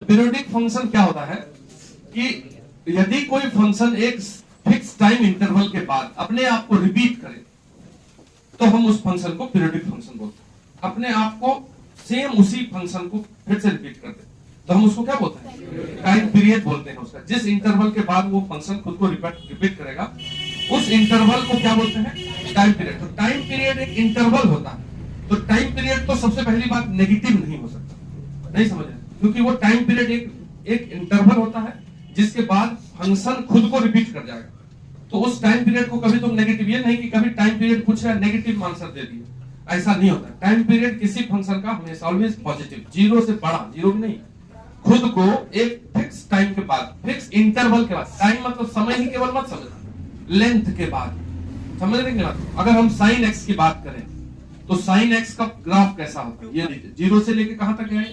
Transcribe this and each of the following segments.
Periodic function क्या होता है कि यदि कोई फंक्शन एक फिक्स टाइम इंटरवल के बाद अपने आप को रिपीट करे तो हम उस फंक्शन को पीरियोडिक फंक्शन बोलते हैं। अपने आप को सेम उसी फंक्शन को फिर से रिपीट करते हैं तो हम उसको क्या बोलते हैं? टाइम पीरियड बोलते हैं उसका। जिस इंटरवल के बाद वो फंक्शन खुद को रिपीट करेगा उस इंटरवल को क्या बोलते हैं? Time period. तो टाइम पीरियड एक इंटरवल होता है। तो टाइम पीरियड तो सबसे पहली बात नेगेटिव नहीं हो सकता, नहीं समझ रहे, क्योंकि वो टाइम पीरियड एक इंटरवल होता है जिसके बाद फंक्शन खुद को रिपीट कर जाएगा। तो उस टाइम पीरियड को कभी तुम नेगेटिव, ये नहीं कि कभी टाइम पीरियड पूछ रहा है नेगेटिव आंसर दे दिए, ऐसा नहीं होता। टाइम पीरियड किसी फंक्शन का हमेशा ऑलवेज पॉजिटिव, जीरो से बड़ा, जीरो भी नहीं, खुद को एक फिक्स टाइम के बाद, फिक्स इंटरवल के बाद, टाइम मतलब समय ही केवल मत समझना, लेंथ के बाद, समझ रहे हैं? अगर हम साइन एक्स की बात करें तो साइन एक्स का ग्राफ कैसा होता है? ये देखिए, जीरो से लेके कहां तक गए?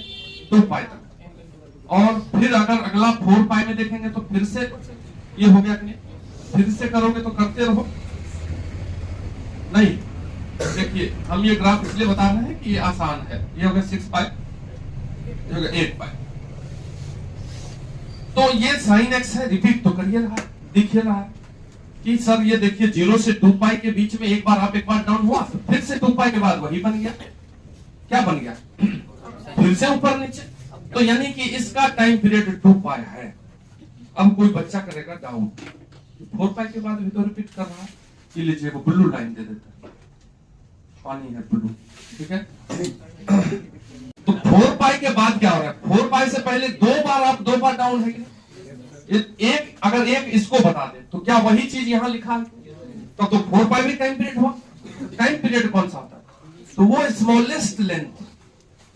2 पाई तक। और फिर अगर अगला 4 पाई में देखेंगे तो फिर से ये हो गया कि नहीं? फिर से करोगे तो करते रहो, नहीं। देखिए, हम ये ग्राफ इसलिए बता रहे हैं कि ये आसान है। ये हो गया 6 पाई, ये हो गया 8 पाई। तो ये साइन एक्स है, रिपीट तो करिए रहा है, दिख रहा है कि सर ये देखिए 0 से 2 पाई के बीच में एक बार अप एक बार डाउन हुआ, फिर से 2 पाई के बाद वही बन गया। क्या बन गया? फिर से ऊपर नीचे। तो यानी कि इसका टाइम पीरियड 2 पाई है। अब कोई बच्चा करेगा डाउन, 4 पाई के बाद भी तो रिपीट कर रहा है। ये लीजिए, वो ब्लू लाइन दे देता है, पानी है ब्लू, ठीक है। तो 4 पाई के बाद क्या हो रहा है? 4 पाई से पहले 2 बार अप 2 बार डाउन है कि एक, अगर एक इसको बता दे तो क्या वही चीज यहां लिखा है? तो 4 पाई भी टाइम पीरियड हुआ। टाइम पीरियड कौन सा होता है? तो वो स्मॉलेस्ट लेंथ,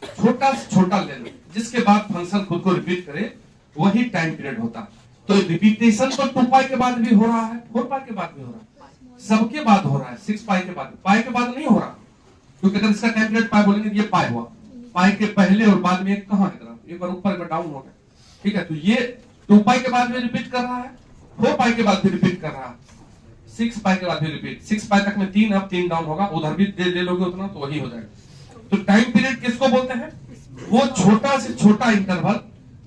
छोटा से छोटा लेंथ जिसके बाद फंक्शन खुद को रिपीट करे, वही टाइम पीरियड होता है। तो रिपीटेशन तो 2 पाई के बाद भी हो रहा है, 4 पाई के बाद भी हो रहा है, सबके बाद हो रहा है। 6 पाई के बाद नहीं हो रहा, क्योंकि अगर इसका टाइम पीरियड पाई बोलेंगे तो ये पाई हुआ, पाई के पहले और बाद में एक कहां है तरफ, एक बार ऊपर एक बार डाउन हो गया, ठीक है। तो ये 2 पाई के बाद भी रिपीट कर रहा है, 4 पाई के बाद भी रिपीट कर रहा है, 6 पाई के बाद भी रिपीट। 6 पाई तक में 3 अप 3 डाउन होगा, उधर भी ले लोगे उतना तो वही हो जाएगा। तो टाइम पीरियड किसको बोलते हैं? वो छोटा से छोटा इंटरवल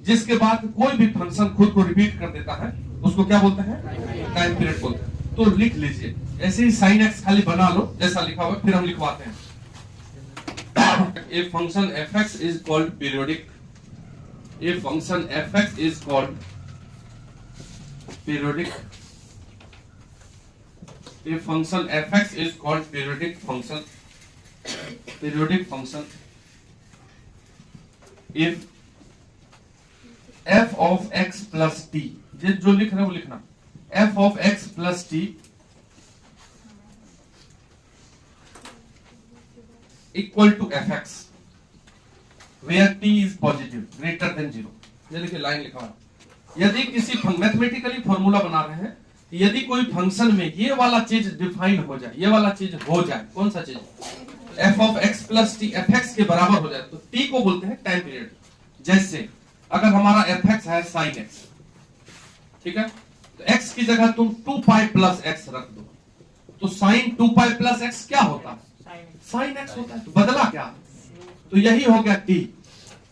जिसके बाद कोई भी फंक्शन खुद को रिपीट कर देता है, उसको क्या बोलते हैं? टाइम पीरियड बोलते हैं। तो लिख लीजिए, ऐसे ही साइन एक्स खाली बना लो जैसा लिखा हुआ, फिर हम लिखवाते हैं। A function fx is called periodic. A function fx is called periodic. A function fx is called periodic function. Periodic function. If f of x plus t, जो लिख रहे हो लिखना, f of x plus t equal to fx where t is positive greater than 0। ये देखिए line लिखा हुआ। यदि किसी मैथमेटिकली फॉर्मूला बना रहे हैं, यदि कोई फंक्शन में ये वाला चीज डिफाइन हो जाए, ये वाला चीज हो जाए, कौन सा चीज? f of x plus t fx के बराबर हो जाए तो t को बोलते हैं टाइम पीरियड। जैसे अगर हमारा fx है sin x, ठीक है, तो x की जगह तुम 2 पाई प्लस x रख दो, तो sin 2 पाई प्लस x क्या होता है? साइन एक्स होता है। तो बदला क्या? तो यही हो गया t।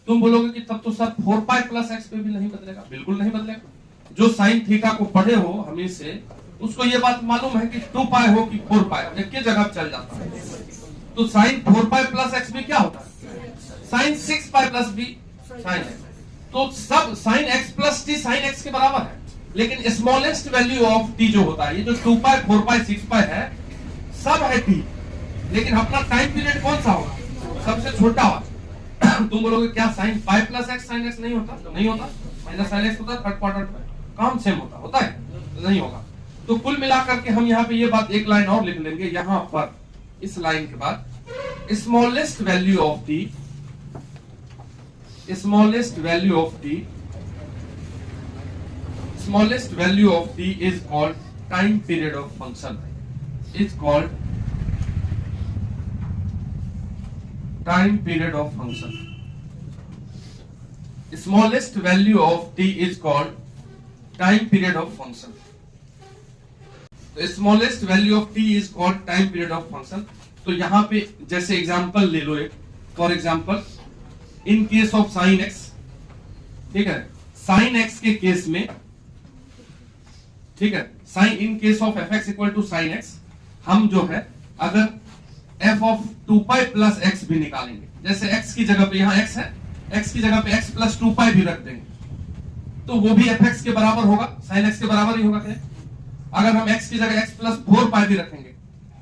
तुम बोलोगे कि तब तो सर 4 पाई प्लस एक्स पे भी नहीं बदलेगा। बिल्कुल नहीं बदलेगा। जो साइन थीटा को पढ़े हो हमें से, उसको ये बात मालूम है कि 2 पाई हो कि 4 पाई, एक के जगह चल जाता है। तो साइन 4 पाई प्लस एक्स भी क्या होता है? Sine 6 pi plus b sine x. तो सब sine x plus t sine x के बराबर है, लेकिन स्मॉलेस्ट वैल्यू ऑफ टी जो होता है, ये जो 2 पाई 4 पाई 6 पाई है, सब है टी, लेकिन अपना टाइम पीरियड कौन सा होगा? सबसे छोटा होगा। तुम बोलोगे क्या sine pi plus x sine x नहीं होता? तो नहीं होता। माइनस साइन एक्स होता है, थर्ड क्वार्टर काम सेम होता है? तो नहीं होगा। तो कुल मिलाकर के हम यहाँ पे ये बात एक लाइन और लिख लेंगे, यहाँ पर इस लाइन के बाद smallest value of T, smallest value of T, smallest value of T is called time period of function, is called time period of function. Smallest value of t is called time period of function. The smallest value of t is called time period of function. तो यहाँ पे जैसे example ले लो एक, for example in case of sine x, ठीक है, sine x के केस में, ठीक है, sine in case of f x equal to sine x, हम जो है अगर f of 2 pi plus x भी निकालेंगे, जैसे एक्स की जगह पे यहां एक्स है, एक्स की जगह पे एक्स प्लस 2 पाई भी रख देंगे, तो वो भी एफ एक्स के बराबर होगा, साइन एक्स के बराबर ही होगा। क्या अगर हम एक्स की जगह एक्स प्लस 4 पाई भी रखेंगे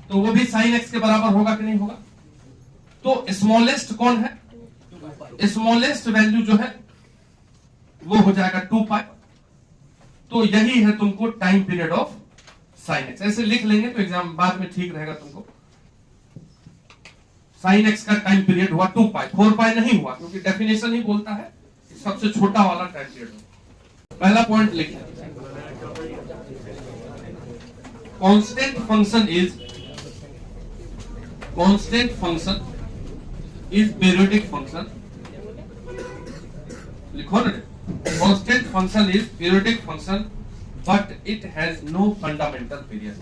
तो वो भी साइन एक्स के बराबर होगा कि नहीं होगा। तो स्मॉलेस्ट कौन है, स्मॉलेस्ट वैल्यू जो है वो हो जाएगा 2 पाई। तो यही है तुमको time period of sine x. ऐसे लिख लेंगे तो एग्जाम बाद में ठीक रहेगा तुमको। साइन एक्स का टाइम पीरियड हुआ 2 पाई, 4 पाई नहीं हुआ, क्योंकि डेफिनेशन ही बोलता है सबसे छोटा वाला टाइम पीरियड हो। पहला पॉइंट लिखिए, constant function is periodic function. लिखो ना, constant function is periodic function but it has no fundamental period,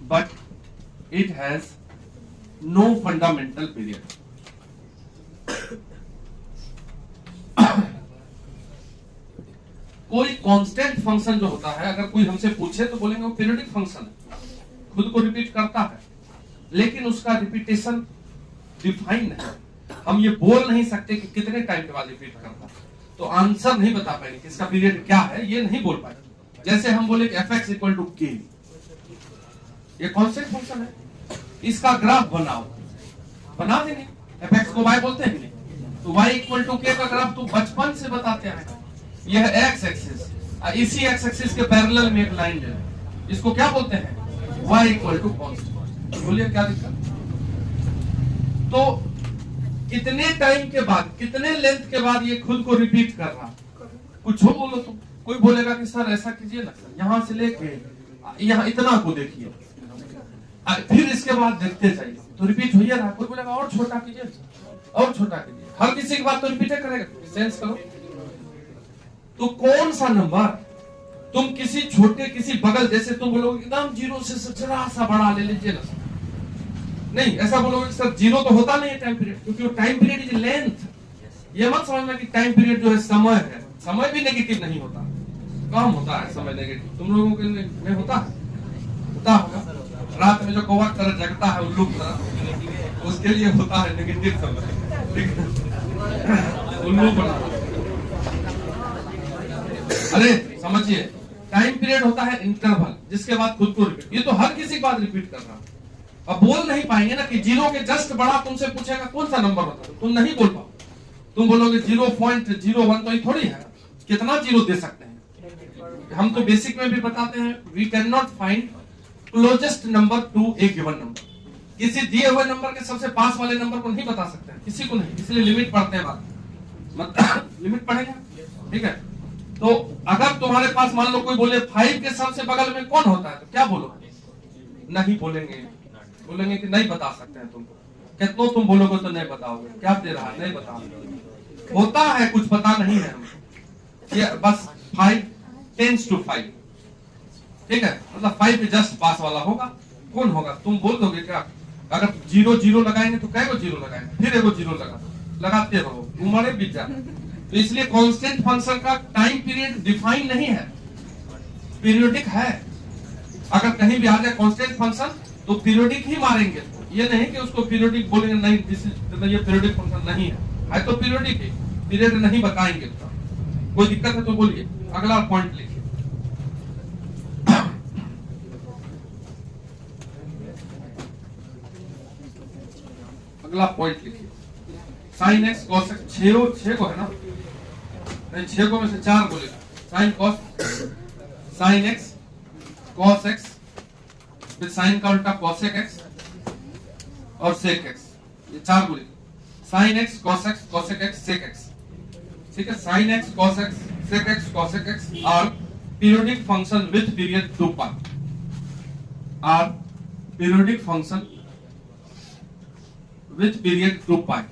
but it has no fundamental period. कोई कांस्टेंट फंक्शन जो होता है, अगर कोई हमसे पूछे तो बोलेंगे वो पीरियोडिक फंक्शन है, खुद को रिपीट करता है, लेकिन उसका रिपीटेशन डिफाइन है। हम ये बोल नहीं सकते कि कितने टाइम के बाद रिपीट करता है, तो आंसर नहीं बता पाएंगे कि इसका पीरियड क्या है, ये नहीं बोल पाएंगे। जैसे हम बोले कि एफ एक्स इक्वल टू के, ये कांस्टेंट फंक्शन है, इसका ग्राफ बनाओ, बना देंगे। एफ एक्स को वाई बोलते हैं कि नहीं, तो वाई इक्वल टू के का ग्राफ तो बचपन से बताते हैं। यह एक्स एक्सिस, इसी एक्स एक्सिस के पैरेलल में एक लाइन ले, इसको क्या बोलते हैं, वाई इक्वल टू कांस्टेंट। बोलिए क्या दिक्कत। तो कितने टाइम के बाद, कितने लेंथ के बाद ये खुद को रिपीट कर रहा, कुछ हो बोलो तुम। कोई बोलेगा कि सर ऐसा कीजिए ना, यहां से लेके यहां इतना को देखिए, फिर इसके बाद देखते जाइए, तो रिपीट हो रहा। कोई बोलेगा और छोटा कीजिए, और छोटा कीजिए, हर किसी की बात तो रिपीट करेगा। सेंस करो। तो कौन सा नंबर तुम किसी छोटे, किसी बगल, जैसे तुम बोलोगे एकदम जीरो से जरा सा बड़ा ले लीजिए ना, नहीं ऐसा बोलोगे सर जीरो तो होता नहीं है टाइम पीरियड, क्योंकि वो टाइम पीरियड इज लेंथ। ये मत समझना कि टाइम पीरियड जो है समय है, समय भी नेगेटिव नहीं होता, कम होता है समय नेगेटिव। तुम लोगों के में होता होगा, रात में जो कौवा तरह जगता है उल्लू तरह, उसके लिए होता है नेगेटिव समय, उल्लू बना। अरे समझिए, टाइम पीरियड होता है इंटरवल, जिसके बाद खुद को रिपीट। ये तो हर किसी के बाद रिपीट कर रहा है। अब बोल नहीं पाएंगे ना कि जीरो के जस्ट बड़ा तुमसे पूछेगा कौन सा नंबर होता है, तुम नहीं बोल पाओ। तुम बोलोगे 0.01, तो ये थोड़ी है, कितना जीरो दे सकते हैं। हम तो बेसिक में भी बताते हैं, we can not find closest number to a given number. किसी दिए हुए नंबर के सबसे पास वाले नंबर को नहीं बता सकते हैं, किसी को नहीं, इसलिए लिमिट पढ़ते हैं बात। लिमिट पढ़ेगा, ठीक है। तो अगर तुम्हारे पास मान लो कोई बोले 5 के सबसे बगल में कौन होता है, तो क्या बोलोगे, नहीं बोलेंगे, बोलेंगे कि नहीं बता सकते हैं तुमको। कितनों तुम बोलोगे तो नहीं बताओगे, क्या दे रहा है, नहीं बताओगे। होता है कुछ पता नहीं है हमको, ये बस 5 टेंस टू 5, ठीक है, मतलब 5 के जस्ट पास वाला होगा। कौन होगा, तुम बोल दोगे क्या। अगर 0 लगाएंगे तो कै गो 0 लगाएंगे, फिर एगो 0 लगाते रहो, उम्र बीत जाए। तो इसलिए कांस्टेंट फंक्शन का टाइम पीरियड डिफाइन नहीं है, पीरियोडिक है। अगर कहीं भी आ जाए कांस्टेंट फंक्शन तो पीरियोडिक ही मारेंगे, ये नहीं कि उसको पीरियोडिक बोलेंगे नहीं, ये पीरियोडिक फंक्शन नहीं है तो पीरियोडिक है, पीरियड नहीं बताएंगे। तो कोई दिक्कत है तो बोलिए। अगला पॉइंट लिखिए, अगला पॉइंट लिखिए, साइन एक्स कॉस एक्स। 6 को है ना, नहीं 6 को में से 4 बोलेगा, sine cos, sign x cos x, फिर साइन का उल्टा कॉसेक एक्स और सेक एक्स, ये 4 बोलेगा। Sine x cos x cosec x sec x, ठीक है। Sine x cos x sec x cosec x are periodic function with period 2 pi, are periodic function with period 2 pi.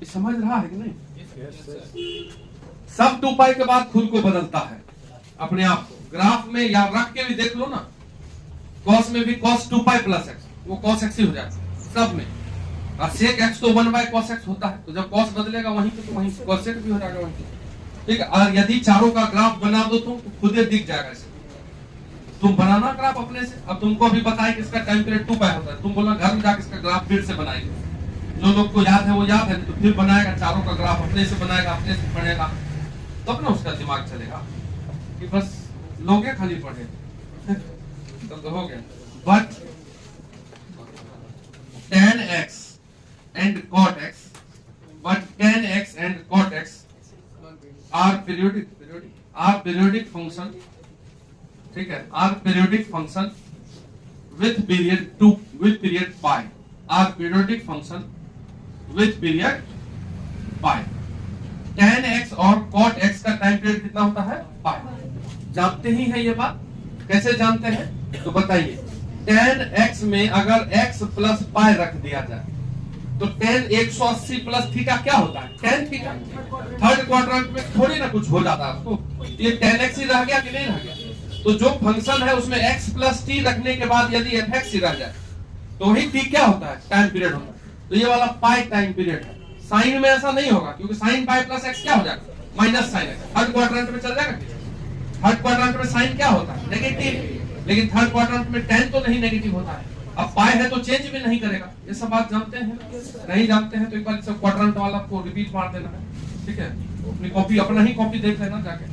समझ रहा है कि नहीं। सब 2 पाई के बाद खुद को बदलता है अपने आप को। ग्राफ में या रख के भी देख लो ना, कॉस में भी कॉस 2 पाई प्लस एक्स, वो कॉस एक्स ही हो जाएगा सब में। और sec x तो 1 by cos x होता है, तो जब cos बदलेगा वहीं पे तो वहीं cosec भी हो जाएगा वहीं पे। ठीक है, और यदि चारों का ग्राफ बना दो तो खुद ही दिख जाएगा ऐसे। तुम बनाना ग्राफ अपने से। अब तुमको अभी पता है कि इसका टाइम पीरियड 2 पाई होता है, तुम बोला घर में जाकर इसका ग्राफ फिर से बनाएंगे। जो लोग को याद है वो याद है, तो फिर बनाएगा चारों का ग्राफ अपने से बनाएगा, अपने से पढ़ेगा, तो अपना उसका दिमाग चलेगा कि बस लोग खाली पढ़े तो हो गया। But tan x and cot x, but tan x and cot x are periodic function, ठीक है, are periodic function with period pi, are periodic function with period pi। tan x और cot x का time period कितना होता है? पाई। जानते ही है ये बात? कैसे जानते हैं तो बताइए। tan x में अगर x प्लस पाई रख दिया जाए तो tan 180 प्लस थीटा क्या होता है? tan theta. थर्ड क्वाड्रेंट में थोड़ी ना कुछ हो जाता है उसको, ये tan x ही रह गया कि नहीं रह गया? तो जो फंक्शन है उसमें x प्लस टी रखने के बाद यदि fx ही रह जाए तो वही t क्या होता है? टाइम पीरियड होता है। तो ये वाला पाई टाइम पीरियड है। साइन में ऐसा नहीं होगा, क्योंकि साइन पाई प्लस x क्या हो जाएगा? Minus sine x। Third quadrant में चल जाएगा। थर्ड क्वाड्रेंट में साइन क्या होता है? नेगेटिव। लेकिन थर्ड क्वाड्रेंट में tan तो नहीं नेगेटिव होता है। अब पाई है तो चेंज भी नहीं करेगा। ये सब बात जानते हैं? नहीं जानते हैं तो एक बार सब क्वाड्रेंट वाला को रिपीट मार देना है, ठीक है? अपनी कॉपी, अपना ही कॉपी देख लेना जाके,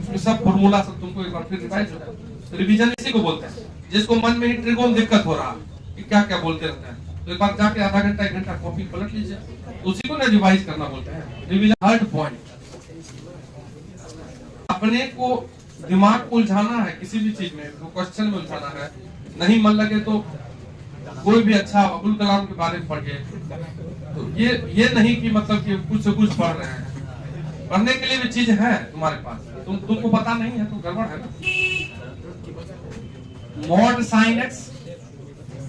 उसमें सब फॉर्मूला सब तुमको एक बार फिर रिवाइज हो जाए। रिवीजन इसी को बोलते हैं, जिसको मन में ही ट्रिगोन दिक्कत हो रहा है कि क्या क्या बोलते रहते हैं, तो एक बार जाके आधा घंटा 1 घंटा कॉपी पलट लीजिए, उसी को ना रिवाइज करना बोलते हैं। रिवीजन। थर्ड पॉइंट, अपने को दिमाग को उलझाना है किसी भी चीज में, तो क्वेश्चन में उलझाना है। नहीं मन लगे तो कोई भी अच्छा अब्दुल कलाम के बारे में पढ़िए। तो ये नहीं कि मतलब कि कुछ से कुछ पढ़ रहे हैं, पढ़ने के लिए भी चीज है तुम्हारे पास, तुमको पता नहीं है तो गड़बड़ है ना। Mod sine x,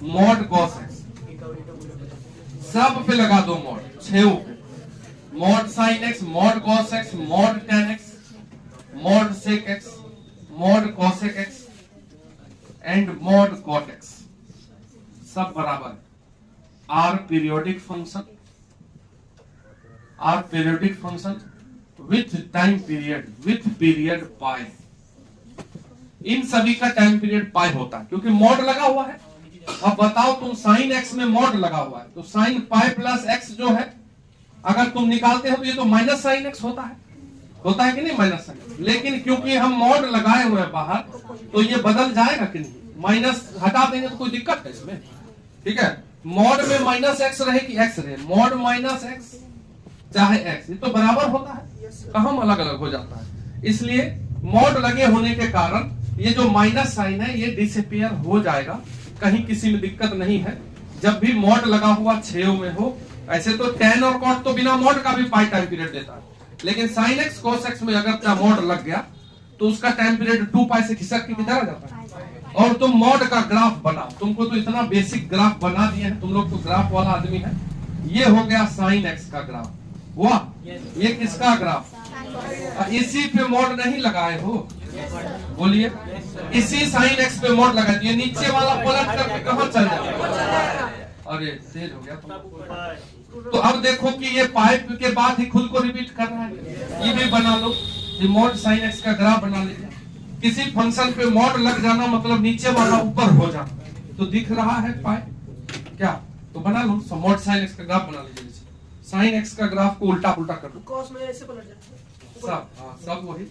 mod cos x, सब पे लगा दो मॉड, 6 पे। Mod sine x, mod cos x, mod tan x, mod sec x, mod cosec x and mod cot x, सब बराबर है। Are periodic function, are periodic function with time period, with period pi. इन सभी का time period पाई होता है क्योंकि mod लगा हुआ है। अब बताओ, तुम साइन एक्स में मॉड लगा हुआ है तो साइन पाई प्लस एक्स जो है अगर तुम निकालते हो तो ये तो माइनस साइन एक्स होता है कि नहीं? Minus sine. लेकिन क्योंकि हम मॉड लगाए हुए हैं बाहर तो ये बदल जाएगा कि नहीं? माइनस हटा देंगे तो कोई दिक्कत है इसमें, ठीक है? मॉड में माइनस एक्स रहे कि एक्स रहे, मॉड माइनस एक्स चाहे एक्स, ये तो बराबर होता है, कहाँ अलग अलग हो जाता है। इसलिए मॉड लगे होने के कारण ये जो माइनस साइन है ये डिसअपीयर हो जाएगा, कहीं किसी में दिक्कत नहीं है। जब भी मॉड लगा हुआ 6 में हो, ऐसे तो tan और cot तो बिना मॉड का भी पाई टाइम पीरियड देता है, लेकिन sin x cos x में अगर मॉड लग गया तो उसका टाइम पीरियड 2 पाई से खिसक के किधर आ जाता है। और तुम मॉड का ग्राफ बनाओ, तुमको तो इतना बेसिक ग्राफ बना दिए हैं, तुम लोग तो ग्राफ वाला आदमी है। ये हो गया sin x का ग्राफ, हुआ। ये किसका ग्राफ? इसी पे मॉड नहीं लगाए हो, बोलिए। इसी sin x पे मॉड लगा दिए, नीचे वाला पलट करके कहां चल जाएगा? अरे तेज हो गया। तो अब देखो कि ये पाइप के बाद ही खुद को रिपीट कर रहा है। ये भी बना लो, ये मॉड साइन एक्स का ग्राफ बना लीजिए। किसी फंक्शन पे मॉड लग जाना मतलब नीचे वाला ऊपर हो जाना, तो दिख रहा है पाइप क्या? तो बना लो, मॉड साइन एक्स का ग्राफ बना लीजिए। साइन एक्स का ग्राफ को उल्टा पुल्टा कर लो, कॉस में ऐसे पलट जाता है सब वही।